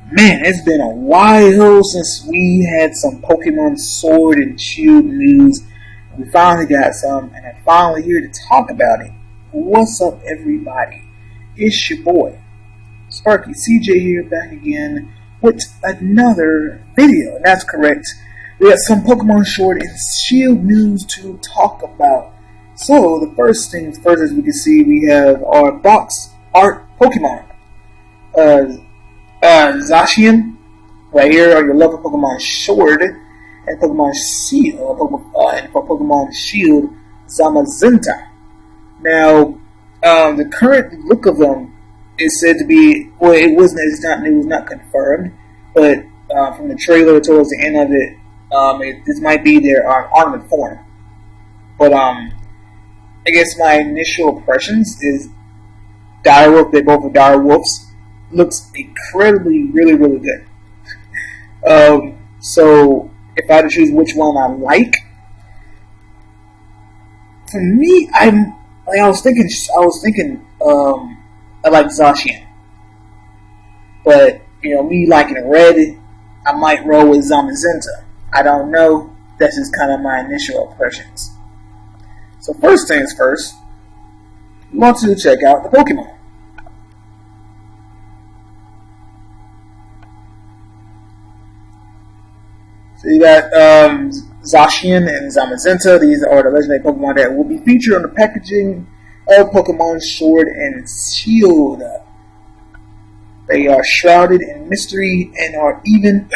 Man, it's been a while since we had some Pokemon Sword and Shield news. We finally got some, and I'm finally here to talk about it. What's up, everybody? It's your boy, Sparky CJ here, back again with another video. And that's correct. We got some Pokemon Sword and Shield news to talk about. So, the first things first, as we can see, we have our box art Pokemon. Zacian, right here are your level Pokemon Sword and Pokemon Shield, and for Pokemon Shield, Zamazenta. Now, the current look of them is said to be, well, it was not confirmed, but from the trailer towards the end of it, this might be their ornament form. But I guess my initial impressions is Direwolf. They both are Direwolves. Looks incredibly, really good. So if I had to choose which one I like, for me, I was thinking, I like Zacian, but me liking red, I might roll with Zamazenta. I don't know. That's just kind of my initial impressions. So first things first, we want to check out the Pokemon. So you got Zacian and Zamazenta. These are the legendary Pokemon that will be featured on the packaging of Pokemon Sword and Shield. They are shrouded in mystery and are even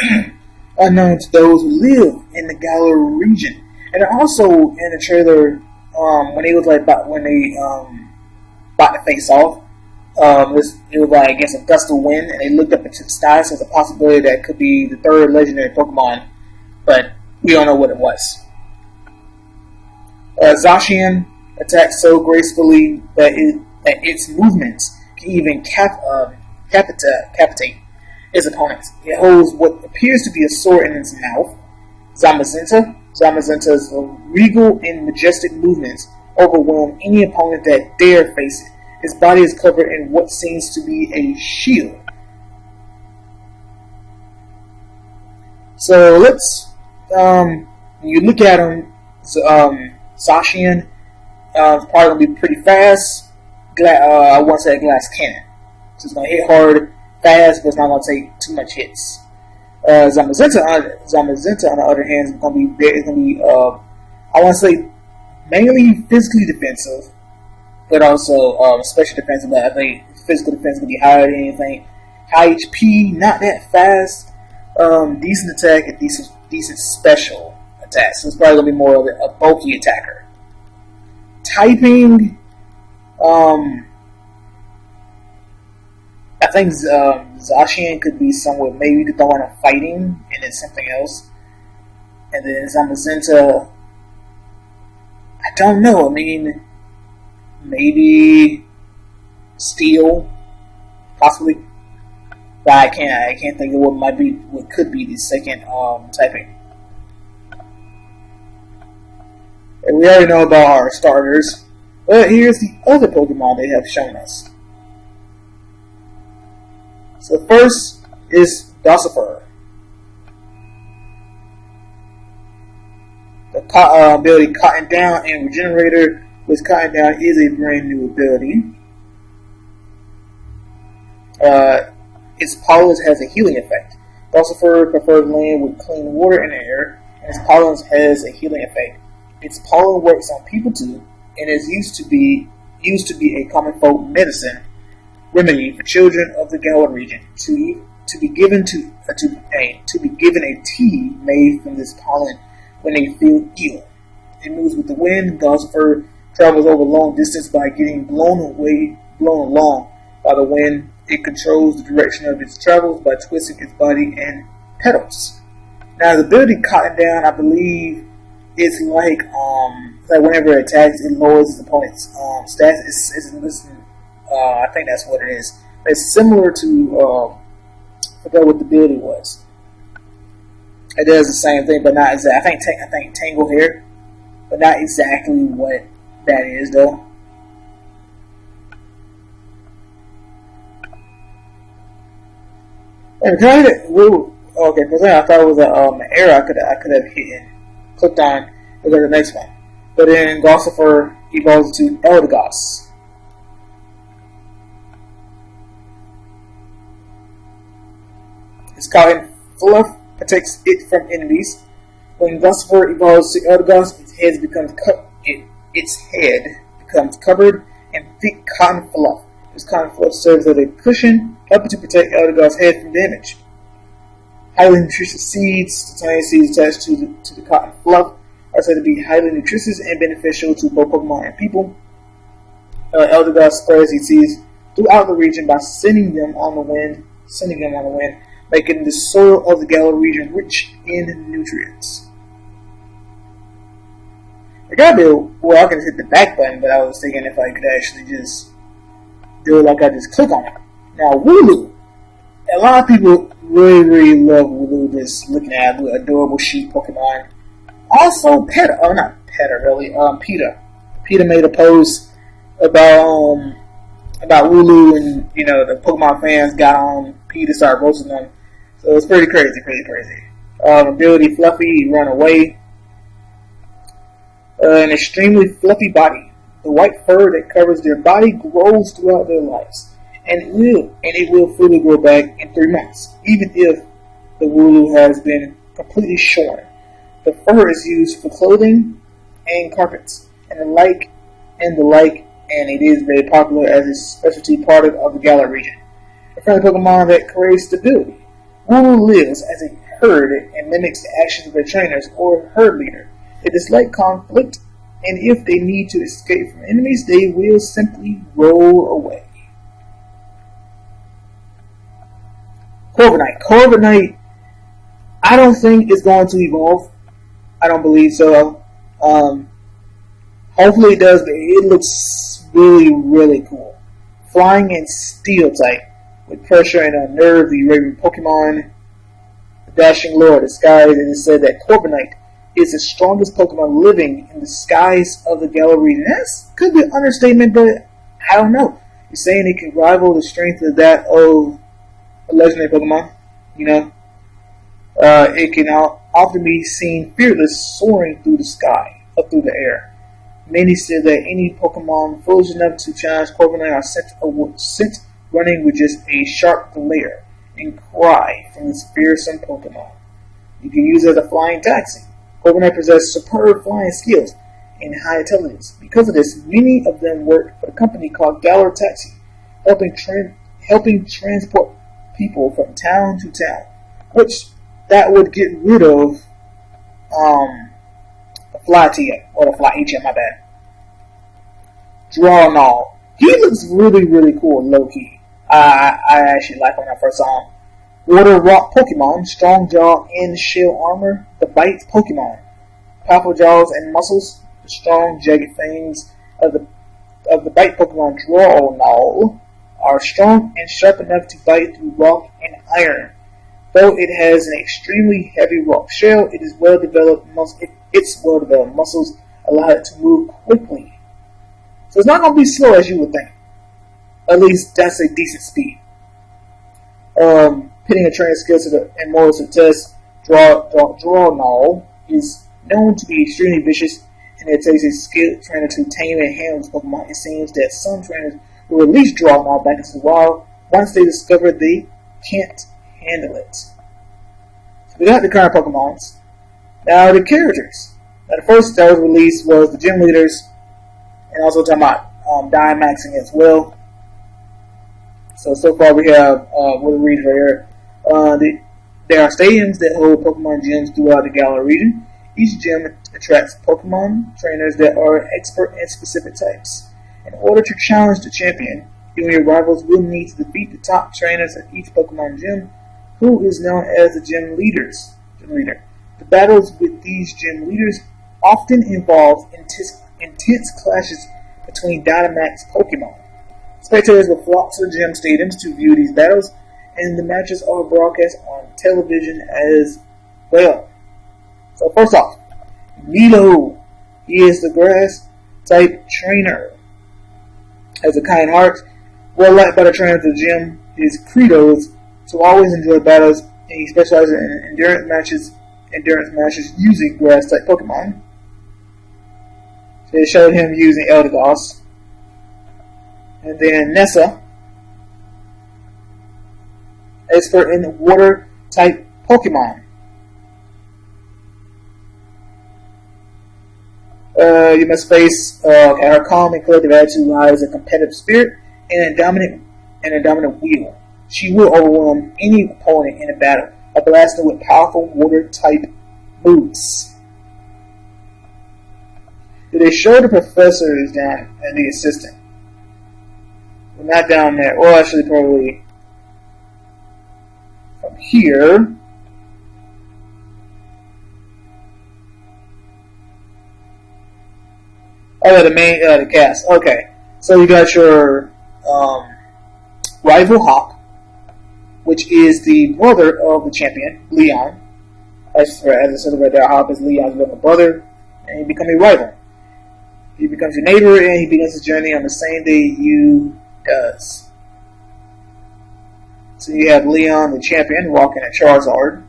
unknown to those who live in the Galar region. And also in the trailer, when they about to face off, it was like against a gust of wind, and they looked up into the sky. So it's a possibility that it could be the third legendary Pokemon, but we don't know what it was. Zacian attacks so gracefully that its movements can even capitate his opponents. It holds what appears to be a sword in its mouth. Zamazenta's regal and majestic movements overwhelm any opponent that dare face it. His body is covered in what seems to be a shield. So let's, when you look at him, Zacian, is probably going to be pretty fast. I want to say a glass cannon. So it's going to hit hard, fast, but it's not going to take too much hits. Zamazenta, on the other hand, is going to be, I want to say, mainly physically defensive, but also special defensive. But I think physical defense will be higher than anything. High HP, not that fast. Decent attack and decent special attack. So it's probably going to be more of a bulky attacker. Typing, I think Zacian could be somewhat, maybe you could throw in a fighting and then something else. And then Zamazenta, I don't know. I mean, maybe steel, possibly. But I can't think of what could be the second typing. And we already know about our starters, but here's the other Pokemon they have shown us. So first is Gossifleur. The ability Cotton Down and Regenerator, which Cotton Down is a brand new ability. Its pollen has a healing effect. Gossifleur prefers land with clean water and air, and its pollen has a healing effect. Its pollen works on people too, and is used to be a common folk medicine remedy for children of the Galar region. To be given a tea made from this pollen when they feel ill. It moves with the wind. Gossifleur travels over long distance by getting blown along by the wind. It controls the direction of its travels by twisting its body and petals. Now, the ability Cotton Down, I believe, is like whenever it attacks, it lowers its opponent's stats. I think that's what it is. It's similar to I forgot what the ability was. It does the same thing, but not exactly. I think Tangle Hair, but not exactly what that is though. And can I hit it? Woo. Okay, because I thought it was an error I could have hit and clicked on to go to the next one. But then Gossifer evolves to Eldegoss. Its cotton fluff protects it from enemies. When Gossifer evolves to Eldegoss, its head becomes covered in thick cotton fluff. This cotton fluff serves as a cushion, helping to protect Eldegoss' head from damage. Highly nutritious seeds, the tiny seeds attached to the cotton fluff, are said to be highly nutritious and beneficial to both Pokemon and people. Eldegoss spreads these seeds throughout the region by sending them on the wind, making the soil of the Galar region rich in nutrients. I gotta be, well, I can hit the back button, but I was thinking if I could actually just do it like I just click on it. Now, Wooloo. A lot of people really love Wooloo, just looking at the adorable sheep Pokemon. Also, PETA, not PETA really, PETA. PETA made a post about Wooloo, and, you know, the Pokemon fans got on PETA to start roasting them. So it's pretty crazy. Ability Fluffy, Run Away. An extremely fluffy body. The white fur that covers their body grows throughout their lives, and it will fully grow back in 3 months, even if the Wooloo has been completely shorn. The fur is used for clothing and carpets, and the like, and it is very popular as a specialty part of the Galar region. A friendly Pokemon that craves stability. Wooloo lives as a herd and mimics the actions of their trainers or herd leader. They dislike conflict, and if they need to escape from enemies, they will simply roll away. Corviknight, I don't think is going to evolve. I don't believe so. Hopefully it does, but it looks really cool. Flying and Steel type, with pressure and unnerve the raving Pokemon. The dashing lord of the skies, it is said that Corviknight is the strongest Pokemon living in the skies of the Galar region. That could be an understatement, but I don't know. You're saying it can rival the strength of that of a legendary Pokemon. You know, it can often be seen fearless soaring through the sky, up through the air. Many say that any Pokemon foolish enough to challenge Corviknight are sent running with just a sharp glare and cry from this fearsome Pokemon. You can use it as a flying taxi. Corviknight possess superb flying skills and high intelligence. Because of this, many of them work for a company called Galar Taxi, helping transport people from town to town, which that would get rid of the Fly TM, or the Fly HM, my bad. Drawnall. He looks really cool, low-key. I actually like him when I first saw him. Water Rock Pokemon, strong jaw and shell armor. The Bite Pokemon, powerful jaws and muscles. The strong, jagged fangs of the Bite Pokemon Drawnall are strong and sharp enough to bite through rock and iron. Though it has an extremely heavy rock shell, its well-developed muscles allow it to move quickly. So it's not going to be slow as you would think. At least that's a decent speed. Pitting a trainer's skills and morals to test, Drawnall is known to be extremely vicious, and it takes a skilled trainer to tame and handle this Pokemon. It seems that some trainers will release Drawnall back into the wild once they discover they can't handle it. So we got the current Pokemons. Now the characters. Now the first that was released was the gym leaders, and also talking about Dynamaxing as well. So far we have, we'll read right here. There are stadiums that hold Pokemon gyms throughout the Galar region. Each gym attracts Pokemon trainers that are expert in specific types. In order to challenge the champion, you and your rivals will need to defeat the top trainers at each Pokemon gym, who is known as the gym leader. The battles with these gym leaders often involve intense clashes between Dynamax Pokemon. Spectators will flock to the gym stadiums to view these battles, and the matches are broadcast on television as well. So first off, Milo. He is the grass type trainer. Has a kind heart, well liked by the trainers of the gym. His credo is to always enjoy battles, and he specializes in endurance matches using grass-type Pokemon. So they showed him using Eldegoss. And then Nessa, expert in water-type Pokemon. You must face her calm and collective attitude lies a competitive spirit and a dominant will. She will overwhelm any opponent in a battle, blasting with powerful water-type moves. They show the professor is down and the assistant. We're not down there. Well, actually, probably from here. Oh, yeah, the cast. Okay, so you got your rival Hawk, which is the brother of the champion, Leon. As I said right there, Hawk is Leon's little brother, and he becomes a rival. He becomes your neighbor, and he begins his journey on the same day you does. So you have Leon, the champion, walking a Charizard.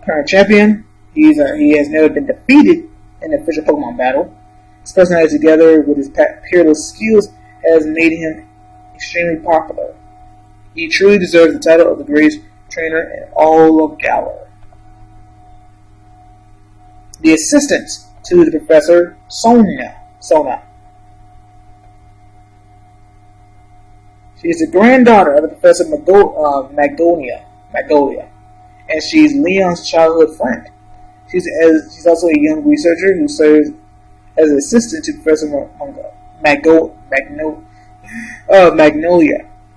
Current champion, he has never been defeated in an official Pokemon battle. His personality together with his peerless skills has made him extremely popular. He truly deserves the title of the greatest trainer in all of Galar. The assistant to the professor, Sona. She is the granddaughter of the Professor Magnolia, and she's Leon's childhood friend. She's also a young researcher who serves as an assistant to Professor Magnolia.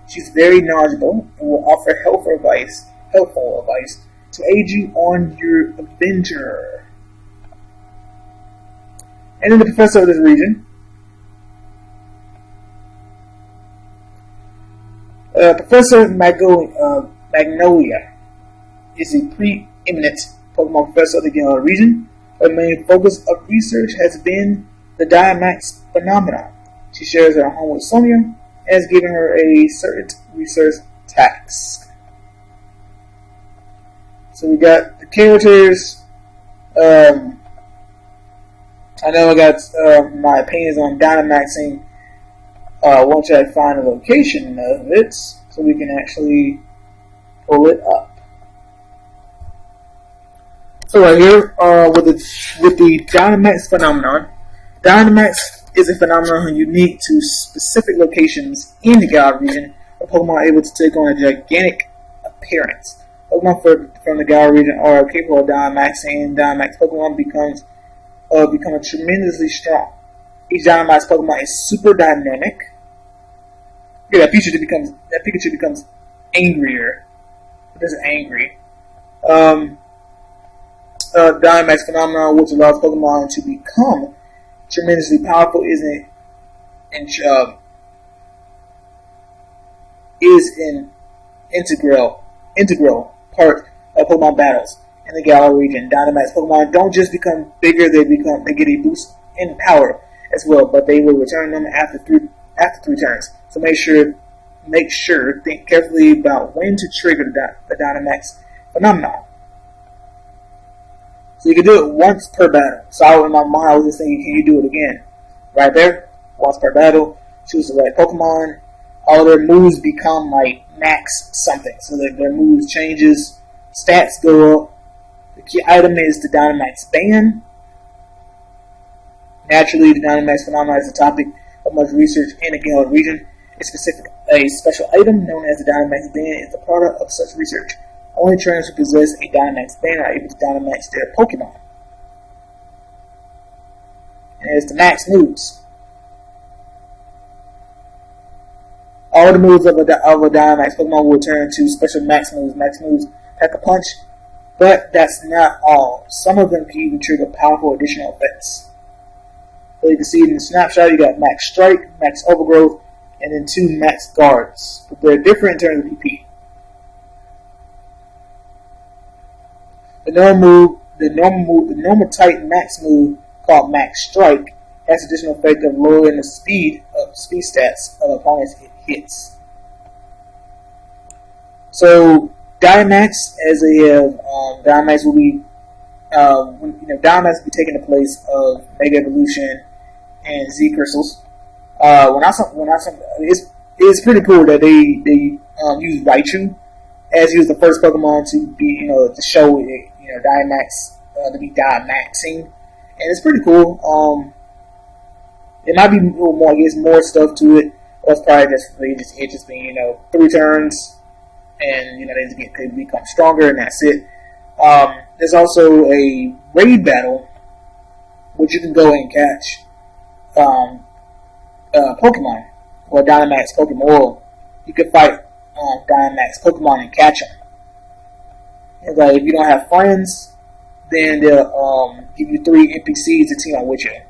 She's very knowledgeable and will offer helpful advice to aid you on your adventure. And then the professor of this region, Professor Magnolia, is a preeminent Pokemon professor of the Galar region. Her main focus of research has been the Dynamax phenomenon. She shares her home with Sonia and has given her a certain research task. So we got the characters. I know I got my opinions on Dynamaxing once I find a location of it, so we can actually pull it up. So right here, with the Dynamax phenomenon, Dynamax is a phenomenon unique to specific locations in the Galar region where Pokemon are able to take on a gigantic appearance. Pokemon from the Galar region are capable of Dynamaxing, and Dynamax Pokemon become tremendously strong. Each Dynamax Pokemon is super dynamic. Yeah, that Pikachu becomes angrier. It doesn't angry. Dynamax phenomenon, which allows Pokemon to become tremendously powerful, is an integral part of Pokemon battles in the Galar region. Dynamax Pokemon don't just become bigger; they get a boost in power as well, but they will return them after three turns. So think carefully about when to trigger the Dynamax phenomenon. So you can do it once per battle. So in my mind, I was just thinking, can you do it again? Right there, once per battle, choose the right Pokemon. All their moves become like max something. So that their moves changes, stats go up. The key item is the Dynamax Band. Naturally, the Dynamax phenomenon is a topic of much research in the Galar region. A special item known as the Dynamax Band is the product of such research. Only trainers who possess a Dynamax Band are able to Dynamax their Pokemon. And as the max moves, all the moves of a Dynamax Pokemon will turn to special max moves. Max moves pack a punch, but that's not all. Some of them can even trigger powerful additional effects. So you can see in the snapshot, you got Max Strike, Max Overgrowth, and then 2 Max Guards. But they're different in terms of PP. The normal type Max move called Max Strike has additional effect of lowering the speed stats of opponents' hits. So Dynamax, as they have, Dynamax will be, Dynamax will be taking the place of Mega Evolution and Z Crystals. It's pretty cool that they use Raichu as he was the first Pokemon to be, to show it, Dynamax, to be Dynamaxing, and it's pretty cool. It might be a little more, I guess, more stuff to it. Or it's probably just being, 3 turns, and they become stronger, and that's it. There's also a raid battle, which you can go and catch Pokemon or Dynamax Pokemon. Or you can fight Dynamax Pokemon and catch them. And like, if you don't have friends, then they'll give you 3 NPCs to team up with you.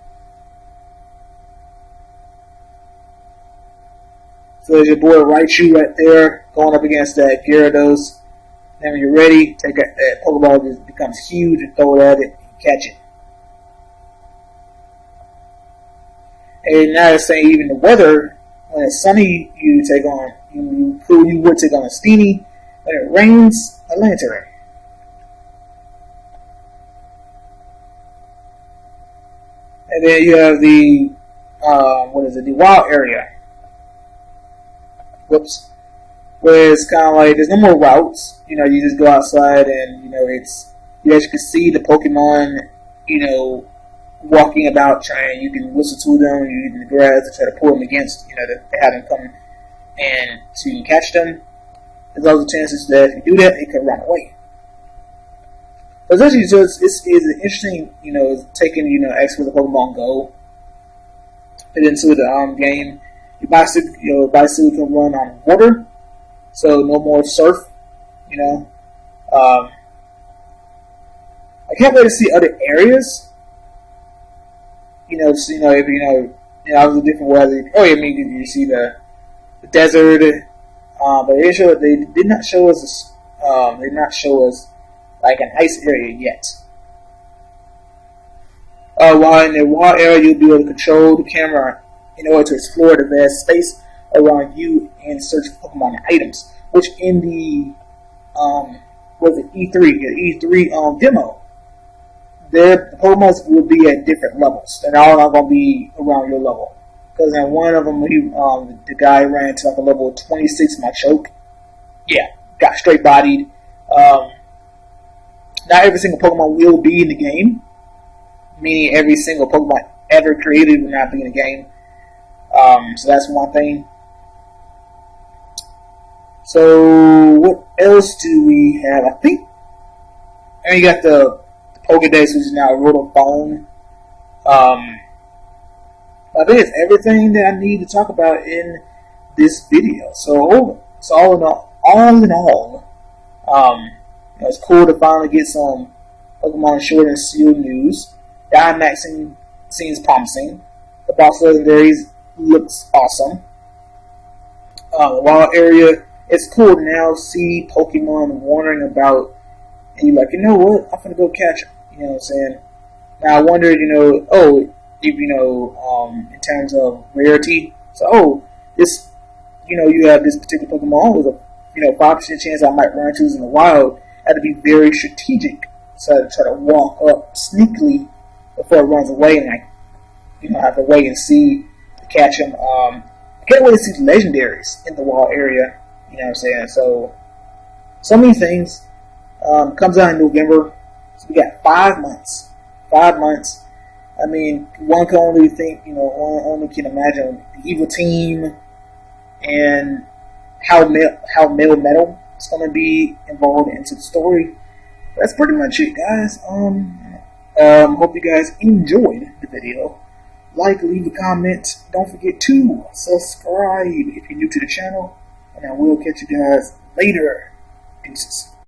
So there's your boy Raichu right there going up against that Gyarados. Then when you're ready, take that Pokeball just becomes huge and throw it at it and catch it. And now it's saying even the weather, when it's sunny, you would take on a Steenie. When it rains, a Lantern. And then you have the the wild area. Whoops. Where it's kind of like there's no more routes. You just go outside and you actually can see the Pokemon, walking about, you can whistle to them, you use the grass to try to pull them against, to have them come and to catch them. There's also chances that if you do that, it could run away. So it's actually it's an interesting, it's taking, X for the Pokemon Go, fit into the game. Your bicycle can run on water, so no more surf. I can't wait to see other areas. Obviously different weather. You see the desert, but they did not show us. They did not show us like an ice area yet. While in the wild area, you'll be able to control the camera in order to explore the vast space around you and search for Pokemon and items. Which in the E3 demo, the Pokemon will be at different levels. They're all not going to be around your level. Because in one of them, the guy ran to like a level 26 Machoke. Yeah, got straight bodied. Not every single Pokemon will be in the game. Meaning every single Pokemon ever created will not be in the game. So that's one thing. So what else do we have? And you got the Pokédex, which is now a Rotophone. I think it's everything that I need to talk about in this video. So all in all, it's cool to finally get some Pokemon Sword and Shield news. Dynamaxing seems promising. The boss legendaries looks awesome. The wild area, it's cool to now see Pokemon wandering about, and you're like, you know what? I'm gonna go catch them. You know what I'm saying? Now I wondered, in terms of rarity. So, this, you have this particular Pokemon with a 5% chance I might run into in the wild. I had to be very strategic, so I try to walk up sneakily before it runs away, and I have to wait and see to catch him. I can't wait to see the legendaries in the wild area. You know what I'm saying? So many things. Comes out in November. So we got 5 months. 5 months. I mean, one can only think, one only can imagine the evil team and how Male Metal is going to be involved into the story. That's pretty much it, guys. Hope you guys enjoyed the video. Like, leave a comment. Don't forget to subscribe if you're new to the channel. And I will catch you guys later. Deuces.